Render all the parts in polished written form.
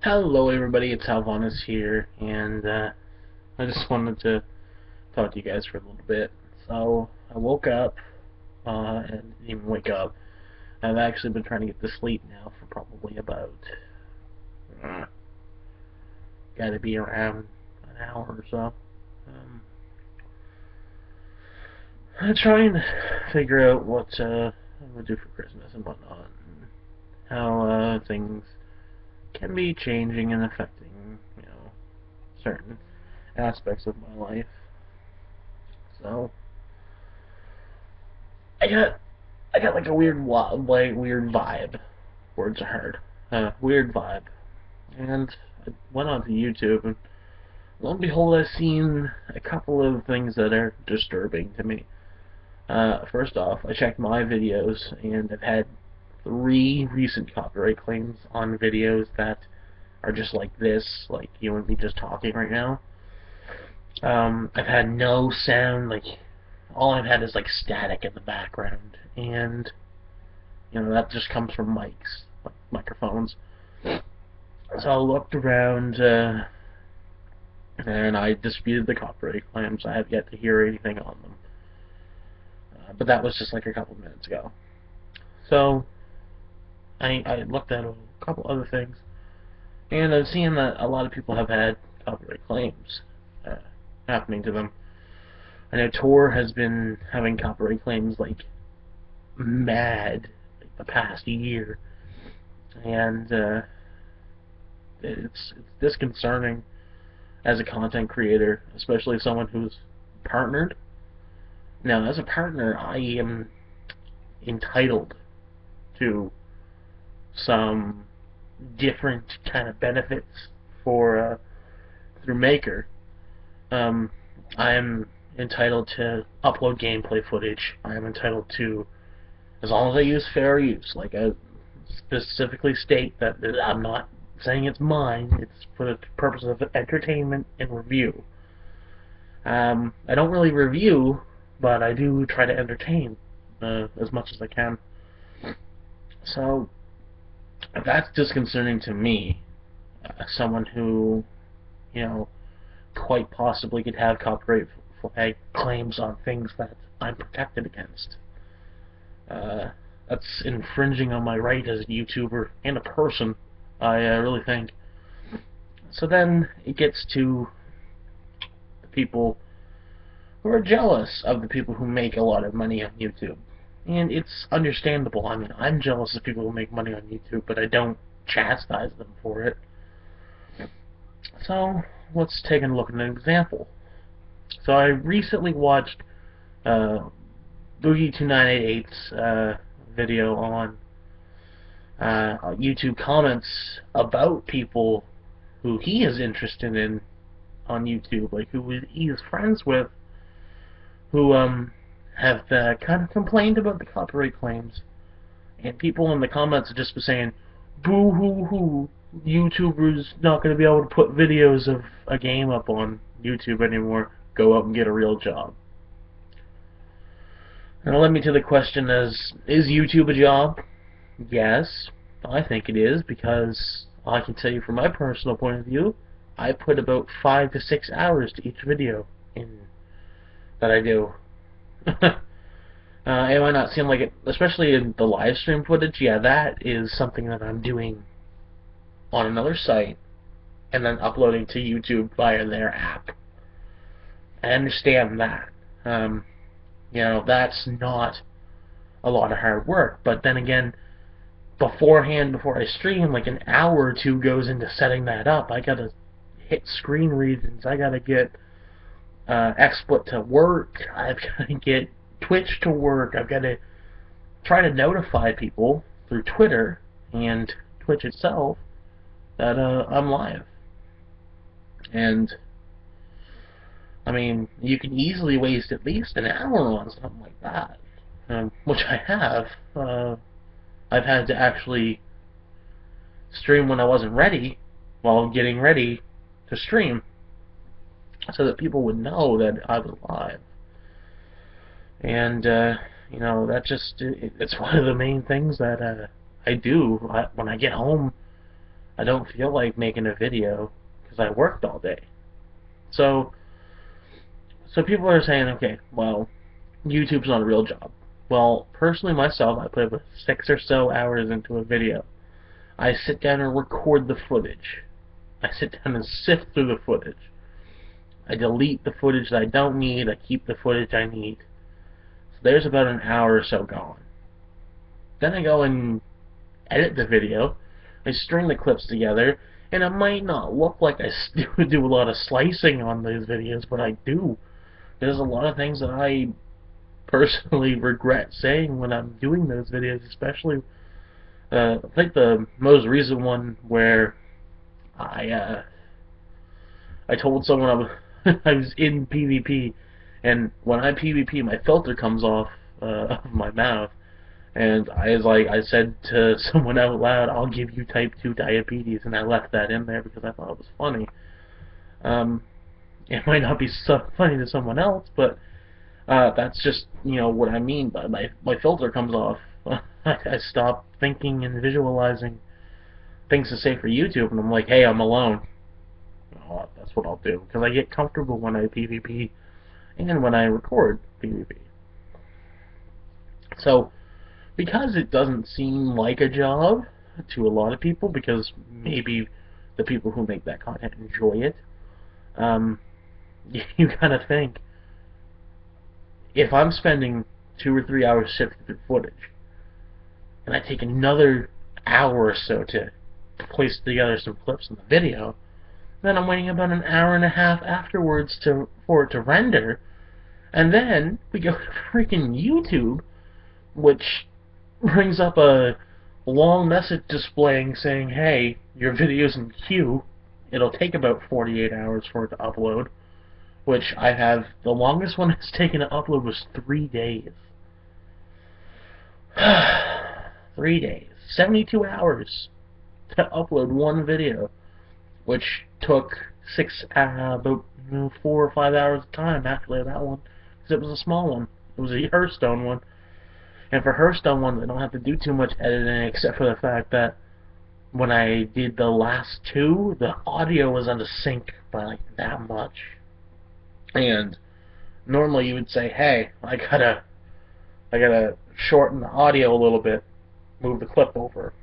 Hello everybody, it's Alvanis here, and I just wanted to talk to you guys for a little bit. So, I woke up, and didn't even wake up. I've actually been trying to get to sleep now for probably about, uh, gotta be around an hour or so. I'm trying to figure out what I'm gonna do for Christmas and whatnot, and how things can be changing and affecting, certain aspects of my life. So I got I got like a weird vibe. Words are hard. Weird vibe. And I went onto YouTube, and lo and behold, I've seen a couple of things that are disturbing to me. First off, I checked my videos, and I've had 3 recent copyright claims on videos that are just like this, like you and me just talking right now. I've had no sound, like all I've had is like static in the background, and that just comes from mics, like microphones. So I looked around, and I disputed the copyright claims. I have yet to hear anything on them, but that was just like a couple minutes ago. So I looked at a couple other things, and I've seen that a lot of people have had copyright claims happening to them. I know Tor has been having copyright claims like mad like, the past year, and it's disconcerting as a content creator, especially someone who's partnered. Now, as a partner, I am entitled to some different kind of benefits for through Maker. I am entitled to upload gameplay footage. I am entitled to, as long as I use fair use, like I specifically state that I'm not saying it's mine, it's for the purpose of entertainment and review. I don't really review, but I do try to entertain as much as I can. So, that's disconcerting to me, someone who, quite possibly could have copyright claims on things that I'm protected against. That's infringing on my right as a YouTuber and a person, I really think. So then it gets to the people who are jealous of the people who make a lot of money on YouTube. And it's understandable. I mean, I'm jealous of people who make money on YouTube, but I don't chastise them for it. So, let's take a look at an example. So I recently watched Boogie2988's video on YouTube comments about people who he is interested in on YouTube, like who he is friends with, who have kind of complained about the copyright claims, and people in the comments have just been saying, "Boo hoo hoo, YouTubers not going to be able to put videos of a game up on YouTube anymore. Go out and get a real job." And it led me to the question: is YouTube a job? Yes, I think it is, because I can tell you from my personal point of view, I put about 5 to 6 hours to each video that I do. It might not seem like it, especially in the live stream footage. Yeah, that is something that I'm doing on another site and then uploading to YouTube via their app. I understand that. That's not a lot of hard work. But then again, beforehand, before I stream, like an hour or two goes into setting that up. I gotta hit screen regions. I gotta get XSplit to work. I've gotta get Twitch to work. I've gotta try to notify people through Twitter and Twitch itself that I'm live. And I mean, you can easily waste at least an hour on something like that, which I have. I've had to actually stream when I wasn't ready, while getting ready to stream, so that people would know that I was live. And that just it's one of the main things that I do when I get home. I don't feel like making a video because I worked all day. So people are saying, okay, well, YouTube's not a real job. Well, personally myself, I put about 6 or so hours into a video. I sit down and record the footage. I sit down and sift through the footage. I delete the footage that I don't need. I keep the footage I need. So there's about an hour or so gone. Then I go and edit the video. I string the clips together, and it might not look like I do a lot of slicing on those videos, but I do. There's a lot of things that I personally regret saying when I'm doing those videos, especially I think the most recent one where I told someone I was in PvP, and when I PvP, my filter comes off of my mouth, and I said to someone out loud, "I'll give you type 2 diabetes," and I left that in there because I thought it was funny. It might not be so funny to someone else, but that's just, what I mean by my filter comes off. I stop thinking and visualizing things to say for YouTube, and I'm like, hey, I'm alone. Well, that's what I'll do, because I get comfortable when I PvP and when I record PvP. So, because it doesn't seem like a job to a lot of people, because maybe the people who make that content enjoy it, you kind of think, if I'm spending 2 or 3 hours sifting through footage, and I take another hour or so to place together some clips in the video, then I'm waiting about an hour and a half afterwards for it to render, and then we go to freaking YouTube, which brings up a long message displaying saying, hey, your video's in queue. It'll take about 48 hours for it to upload, which I have, the longest one it's taken to upload was 3 days. 3 days. 72 hours to upload one video, which took about 4 or 5 hours of time, actually, that one, because it was a small one. It was a Hearthstone one. And for Hearthstone ones, I don't have to do too much editing, except for the fact that when I did the last two, the audio was out of sync by like that much. And normally you would say, hey, I gotta shorten the audio a little bit, move the clip over.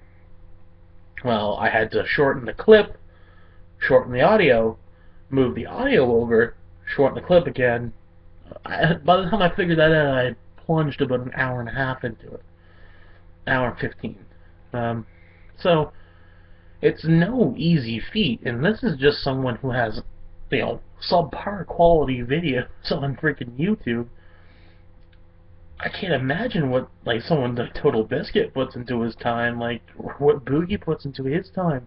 Well, I had to shorten the clip, shorten the audio, move the audio over, shorten the clip again. By the time I figured that out, I plunged about an hour and a half into it. Hour and 15. So, it's no easy feat, and this is just someone who has, subpar quality videos on freaking YouTube. I can't imagine what, someone like Total Biscuit puts into his time, what Boogie puts into his time.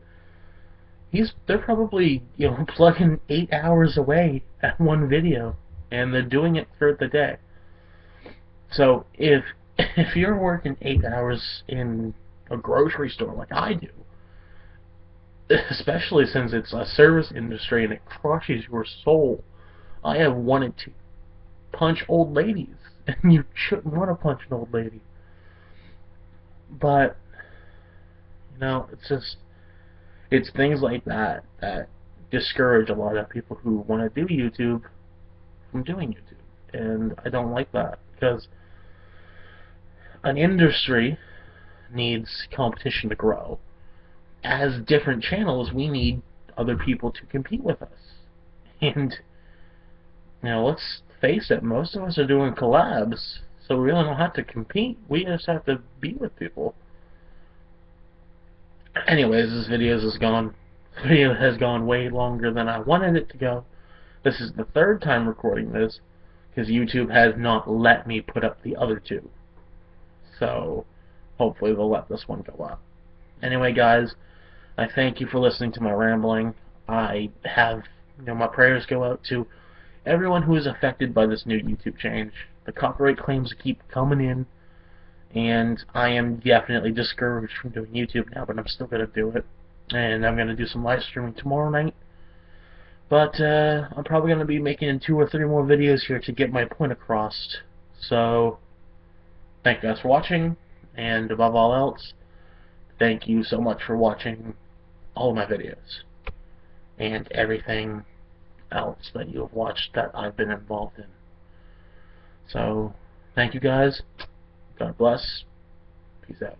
They're probably, plugging 8 hours away at one video, and they're doing it throughout the day. So, if you're working 8 hours in a grocery store like I do, especially since it's a service industry and it crushes your soul, I have wanted to punch old ladies, and you shouldn't want to punch an old lady. But, it's things like that that discourage a lot of people who want to do YouTube from doing YouTube. And I don't like that, because an industry needs competition to grow. As different channels, we need other people to compete with us. And, let's face it, most of us are doing collabs, so we really don't have to compete. We just have to be with people. Anyways, this video has gone way longer than I wanted it to go. This is the third time recording this, because YouTube has not let me put up the other two. So, hopefully they'll let this one go up. Anyway, guys, I thank you for listening to my rambling. I have, my prayers go out to everyone who is affected by this new YouTube change. The copyright claims keep coming in, and I am definitely discouraged from doing YouTube now, but I'm still going to do it. And I'm going to do some live streaming tomorrow night. But I'm probably going to be making 2 or 3 more videos here to get my point across. So, thank you guys for watching, and above all else, thank you so much for watching all of my videos and everything else that you have watched that I've been involved in. So, thank you guys. God bless. Peace out.